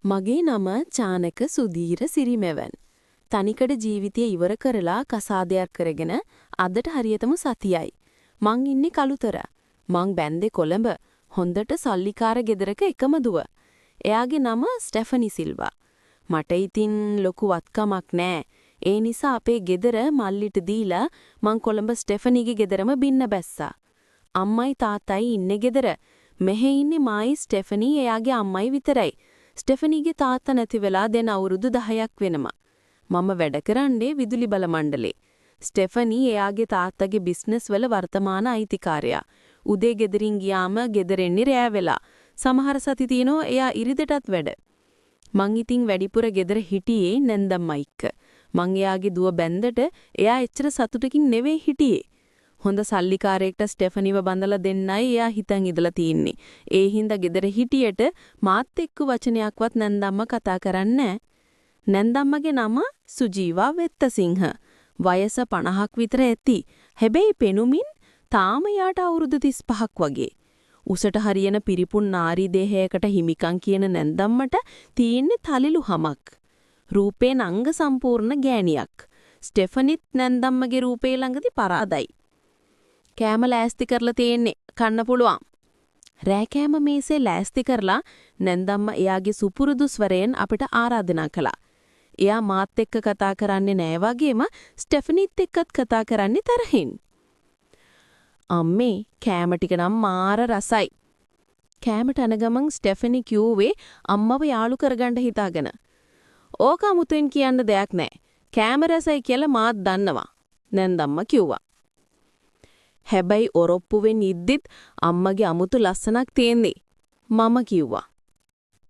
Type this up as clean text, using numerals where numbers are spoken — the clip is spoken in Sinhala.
මගේ නම චානක සුදීර සිරිමෙවන්. තනිකඩ ජීවිතය ඉවර කරලා කසාදයක් කරගෙන අදට හරියටම සතියයි. මං ඉන්නේ කළුතර. මං බැන්දේ කොළඹ. හොඳට සල්ලිකාර ගෙදරක එකම දුව. එයාගේ නම ස්ටෙෆනි සිල්වා. මට ඉතින් ලොකු වත්කමක් නෑ. ඒ නිසා අපේ ගෙදර මල්ලිට දීලා මං කොළඹ ස්ටෙෆනිගේ ගෙදරම බින්න බැස්සා. අම්මයි තාත්තයි ඉන්නේ ගෙදර. මෙහෙ ඉන්නේ මායි ස්ටෙෆනි එයාගේ අම්මයි විතරයි. ස්ටෙෆනීගේ තාත්තා නැති වෙලා දැන් අවුරුදු 10ක් වෙනවා. මම වැඩ කරන්නේ විදුලි බල මණ්ඩලේ. ස්ටෙෆනී එයාගේ තාත්තගේ බිස්නස් වල වර්තමාන අයිතිකාරයා. උදේ ගෙදරින් ගියාම ගෙදර එන්නේ රෑ වෙලා. සමහර සති තිනෝ එයා ඉරිදටත් වැඩ. මං ඉතින් වැඩිපුර ගෙදර හිටියේ නැන්දම්මා එක්ක. මං එයාගේ දුව බැන්දට එයා එච්චර සතුටකින් නෙවෙයි හිටියේ. හොඳ සල්ලිකාරයෙක්ට ස්ටෙෆනිව බඳලා දෙන්නයි එයා හිතන් ඉදලා තින්නේ. ඒ හින්දා ගෙදර හිටියට මාත් එක්ක වචනයක්වත් නැන්දම්ම කතා කරන්නේ නැන්දම්මගේ නම සුජීවා වෙත්තසිංහ. වයස 50ක් විතර ඇති. හැබැයි පෙනුමින් තාම යාට අවුරුදු 35ක් වගේ. උසට හරියන පිරිපුන් නාරි දේහයකට හිමිකම් කියන නැන්දම්මට තියෙන්නේ තලිලු හමක්. රූපේ අංග සම්පූර්ණ ගෑණියක්. ස්ටෙෆනිත් නැන්දම්මගේ රූපේ ළඟදී පරාදයි. කෑම ලෑස්ති කරලා තියෙන්නේ කන්න පුළුවන්. රෑ කෑම මේසේ ලෑස්ති කරලා නැන්දම්ම එයාගේ සුපුරුදු ස්වරයෙන් අපිට ආරාධනා කළා. එයා මාත් එක්ක කතා කරන්නේ නෑ වගේම ස්ටෙෆනිත් එක්කත් කතා කරන්නේ තරහින්. අම්මේ කෑම ටික නම් මාර රසයි. කෑමට යන ගමන් ස්ටෙෆනි කිව්වේ අම්මව යාළු කරගන්න හිතාගෙන. ඕක අමුතුවෙන් කියන්න දෙයක් නෑ. කෑම රසයි කියලා මාත් දන්නවා. නැන්දම්ම කිව්වා. හැබැයි ඔරොප්පුවෙන් ඉද්දිත් අම්මගේ අමුතු ලස්සනක් තියෙන්නේ. මම කිව්වා.